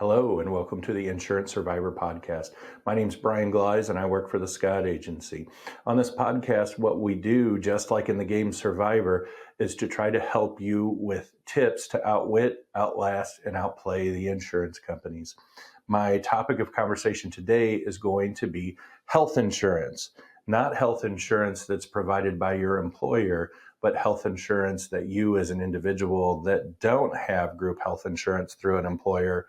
Hello, and welcome to the Insurance Survivor Podcast. My name is Brian Gleize, and I work for the Scott Agency. On this podcast, what we do, just like in the game Survivor, is to try to help you with tips to outwit, outlast, and outplay the insurance companies. My topic of conversation today is going to be health insurance, not health insurance that's provided by your employer, but health insurance that you as an individual that don't have group health insurance through an employer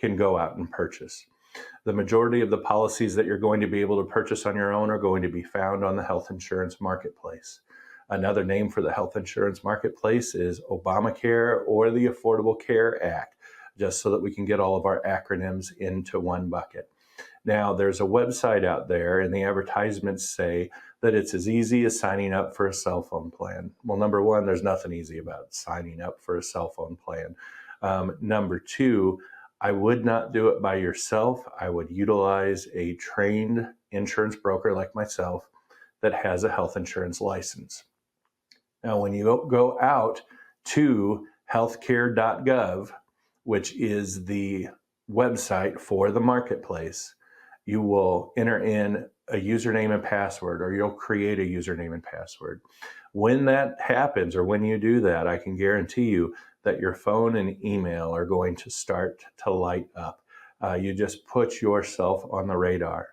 can go out and purchase. The majority of the policies that you're going to be able to purchase on your own are going to be found on the health insurance marketplace. Another name for the health insurance marketplace is Obamacare or the Affordable Care Act, just so that we can get all of our acronyms into one bucket. Now, there's a website out there, and the advertisements say that it's as easy as signing up for a cell phone plan. Well, number one, there's nothing easy about signing up for a cell phone plan. Number two, I would not do it by yourself. I would utilize a trained insurance broker like myself that has a health insurance license. Now, when you go out to healthcare.gov, which is the website for the marketplace, you will enter in a username and password, or you'll create a username and password. When that happens, or when you do that, I can guarantee you that your phone and email are going to start to light up. You just put yourself on the radar.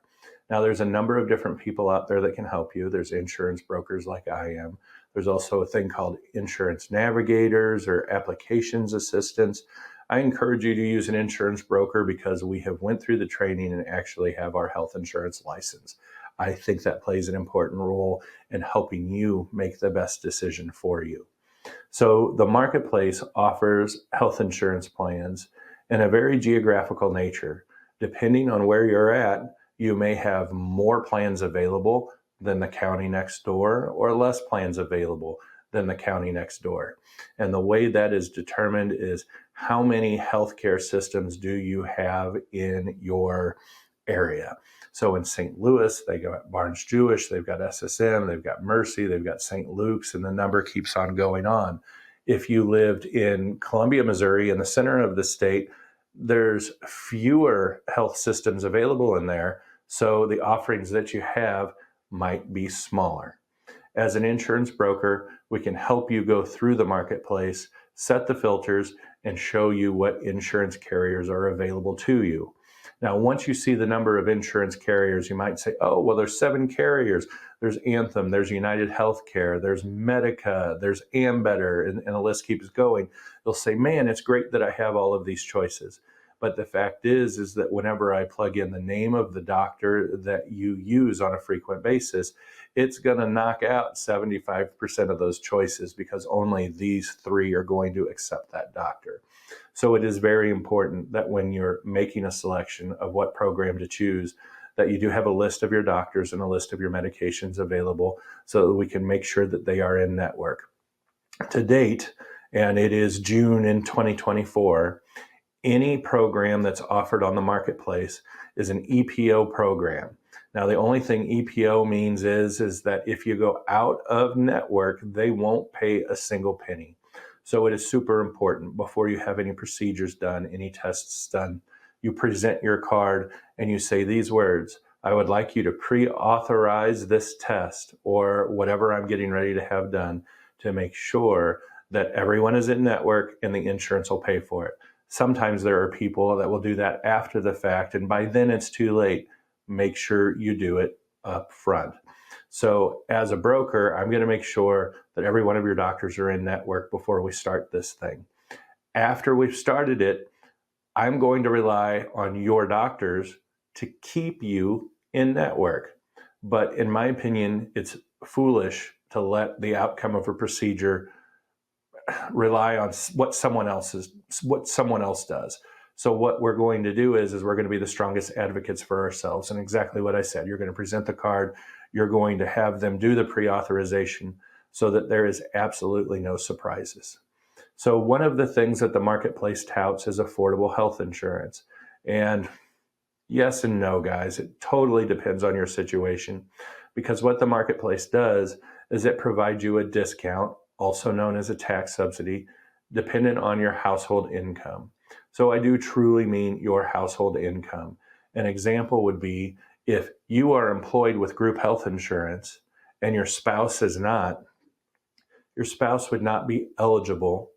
Now, there's a number of different people out there that can help you. There's insurance brokers like I am. There's also a thing called insurance navigators or applications assistants. I encourage you to use an insurance broker because we have went through the training and actually have our health insurance license. I think that plays an important role in helping you make the best decision for you. So the marketplace offers health insurance plans in a very geographical nature. Depending on where you're at, you may have more plans available than the county next door or less plans available than the county next door. And the way that is determined is how many healthcare systems do you have in your area. So in St. Louis, they got Barnes Jewish, they've got SSM, they've got Mercy, they've got St. Luke's, and the number keeps on going on. If you lived in Columbia, Missouri, in the center of the state, there's fewer health systems available in there, so the offerings that you have might be smaller. As an insurance broker, we can help you go through the marketplace, set the filters, and show you what insurance carriers are available to you. Now, once you see the number of insurance carriers, you might say, oh, well, there's 7 carriers. There's Anthem, there's United Healthcare, there's Medica, there's Ambetter, and the list keeps going. You'll say, man, it's great that I have all of these choices. But the fact is that whenever I plug in the name of the doctor that you use on a frequent basis, it's going to knock out 75% of those choices because only these 3 are going to accept that doctor. So it is very important that when you're making a selection of what program to choose, that you do have a list of your doctors and a list of your medications available so that we can make sure that they are in network. To date, and it is June in 2024, any program that's offered on the marketplace is an EPO program. Now, the only thing EPO means is that if you go out of network, they won't pay a single penny. So it is super important before you have any procedures done, any tests done, you present your card and you say these words: I would like you to pre-authorize this test or whatever I'm getting ready to have done to make sure that everyone is in network and the insurance will pay for it. Sometimes there are people that will do that after the fact, and by then it's too late. Make sure you do it up front. So as a broker, I'm going to make sure that every one of your doctors are in network before we start this thing. After we've started it, I'm going to rely on your doctors to keep you in network. But in my opinion, it's foolish to let the outcome of a procedure rely on what someone else does. So what we're going to do is we're going to be the strongest advocates for ourselves. And exactly what I said, you're going to present the card, you're going to have them do the pre-authorization so that there is absolutely no surprises. So one of the things that the marketplace touts is affordable health insurance. And yes and no, guys, it totally depends on your situation, because what the marketplace does is it provides you a discount, also known as a tax subsidy, dependent on your household income. So I do truly mean your household income. An example would be if you are employed with group health insurance and your spouse is not, your spouse would not be eligible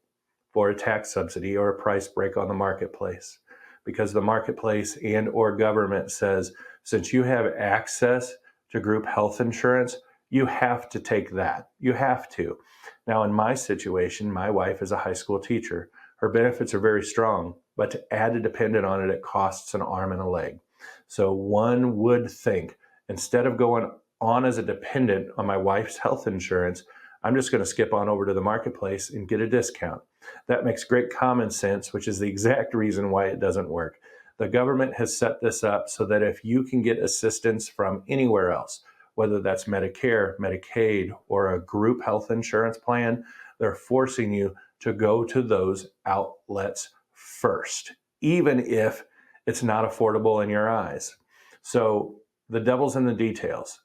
for a tax subsidy or a price break on the marketplace, because the marketplace and or government says, since you have access to group health insurance, you have to take that. You have to. Now, in my situation, my wife is a high school teacher. Her benefits are very strong, but to add a dependent on it, it costs an arm and a leg. So one would think, instead of going on as a dependent on my wife's health insurance, I'm just going to skip on over to the marketplace and get a discount. That makes great common sense, which is the exact reason why it doesn't work. The government has set this up so that if you can get assistance from anywhere else, whether that's Medicare, Medicaid, or a group health insurance plan, they're forcing you to go to those outlets first, even if it's not affordable in your eyes. So the devil's in the details.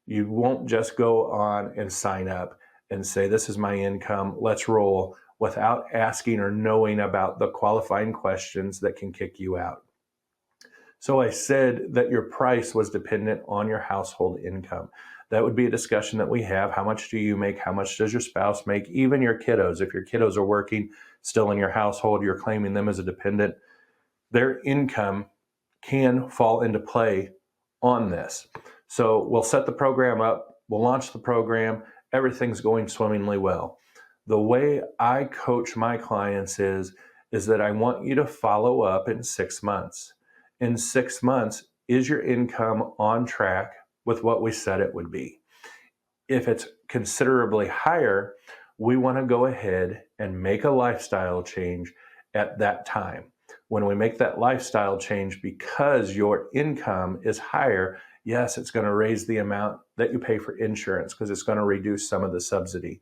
You won't just go on and sign up and say, this is my income, let's roll, without asking or knowing about the qualifying questions that can kick you out. So I said that your price was dependent on your household income. That would be a discussion that we have. How much do you make? How much does your spouse make? Even your kiddos. If your kiddos are working still in your household, you're claiming them as a dependent, their income can fall into play on this. So we'll set the program up, we'll launch the program, everything's going swimmingly well. The way I coach my clients is that I want you to follow up in 6 months. In 6 months, is your income on track with what we said it would be? If it's considerably higher, we want to go ahead and make a lifestyle change at that time. When we make that lifestyle change, because your income is higher, yes, it's going to raise the amount that you pay for insurance because it's going to reduce some of the subsidy.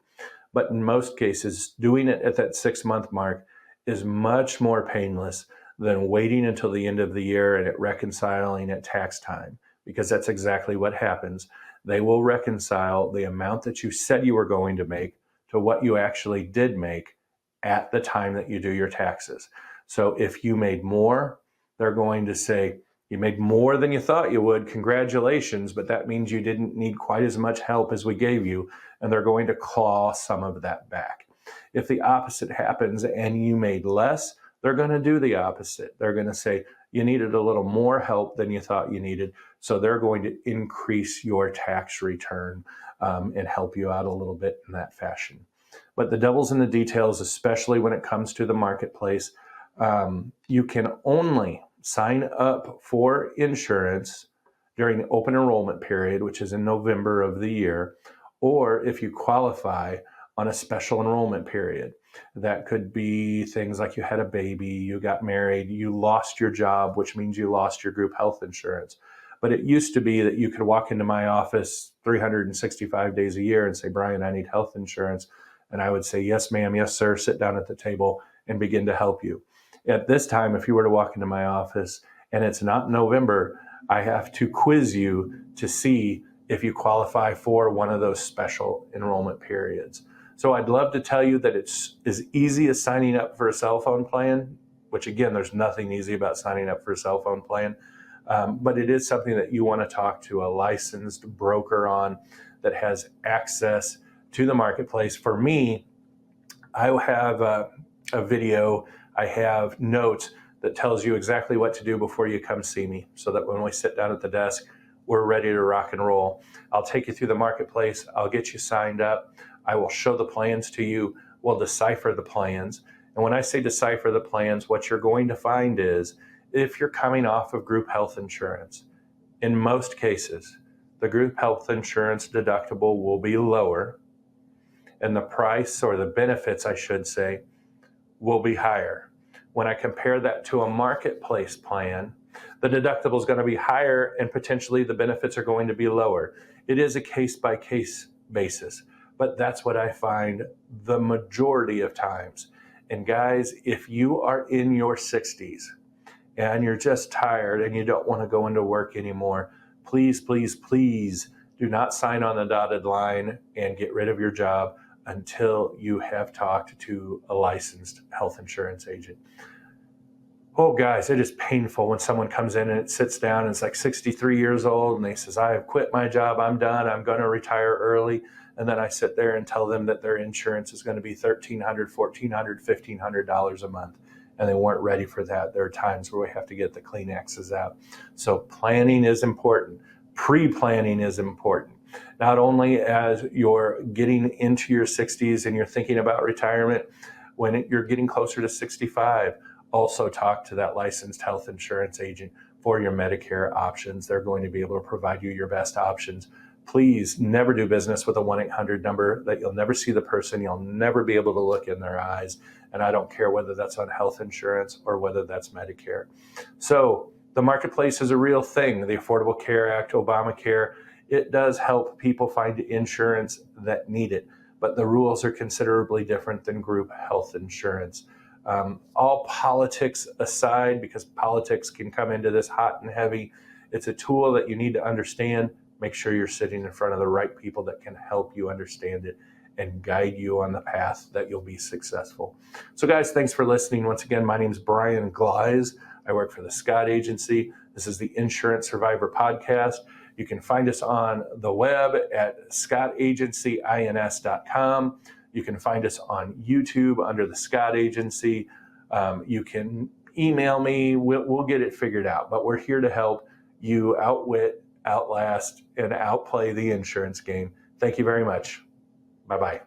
But in most cases, doing it at that 6-month mark is much more painless than waiting until the end of the year and it reconciling at tax time, because that's exactly what happens. They will reconcile the amount that you said you were going to make to what you actually did make at the time that you do your taxes. So if you made more, they're going to say, you made more than you thought you would, congratulations, but that means you didn't need quite as much help as we gave you, and they're going to claw some of that back. If the opposite happens and you made less, they're going to do the opposite. They're going to say, you needed a little more help than you thought you needed, so they're going to increase your tax return and help you out a little bit in that fashion. But the devil's in the details, especially when it comes to the marketplace. You can only sign up for insurance during the open enrollment period, which is in November of the year, or if you qualify on a special enrollment period. That could be things like you had a baby, you got married, you lost your job, which means you lost your group health insurance. But it used to be that you could walk into my office 365 days a year and say, Brian, I need health insurance. And I would say, yes, ma'am, yes, sir, sit down at the table and begin to help you. At this time, if you were to walk into my office and it's not November, I have to quiz you to see if you qualify for one of those special enrollment periods. So I'd love to tell you that it's as easy as signing up for a cell phone plan, which again, there's nothing easy about signing up for a cell phone plan, but it is something that you want to talk to a licensed broker on that has access to the marketplace. For me, I have a video, I have notes that tells you exactly what to do before you come see me, so that when we sit down at the desk, we're ready to rock and roll. I'll take you through the marketplace. I'll get you signed up. I will show the plans to you. We'll decipher the plans. And when I say decipher the plans, what you're going to find is, if you're coming off of group health insurance, in most cases, the group health insurance deductible will be lower, and the price, or the benefits, I should say, will be higher. When I compare that to a marketplace plan, the deductible is going to be higher and potentially the benefits are going to be lower. It is a case-by-case basis, but that's what I find the majority of times. And guys, if you are in your 60s and you're just tired and you don't want to go into work anymore, please, please, please do not sign on the dotted line and get rid of your job until you have talked to a licensed health insurance agent. Oh, guys, it is painful when someone comes in and it sits down and it's like 63 years old and they says, I have quit my job, I'm done, I'm going to retire early. And then I sit there and tell them that their insurance is going to be $1,300, $1,400, $1,500 a month. And they weren't ready for that. There are times where we have to get the Kleenexes out. So planning is important. Pre-planning is important. Not only as you're getting into your 60s and you're thinking about retirement, when you're getting closer to 65, also talk to that licensed health insurance agent for your Medicare options. They're going to be able to provide you your best options. Please never do business with a 1-800 number that you'll never see the person, you'll never be able to look in their eyes. And I don't care whether that's on health insurance or whether that's Medicare. So the marketplace is a real thing. The Affordable Care Act, Obamacare, it does help people find insurance that need it, but the rules are considerably different than group health insurance. All politics aside, because politics can come into this hot and heavy, it's a tool that you need to understand. Make sure you're sitting in front of the right people that can help you understand it and guide you on the path that you'll be successful. So guys, thanks for listening. Once again, my name is Brian Gleize. I work for the Scott Agency. This is the Insurance Survivor Podcast. You can find us on the web at scottagencyins.com. You can find us on YouTube under the Scott Agency. You can email me. We'll get it figured out. But we're here to help you outwit, outlast, and outplay the insurance game. Thank you very much. Bye-bye.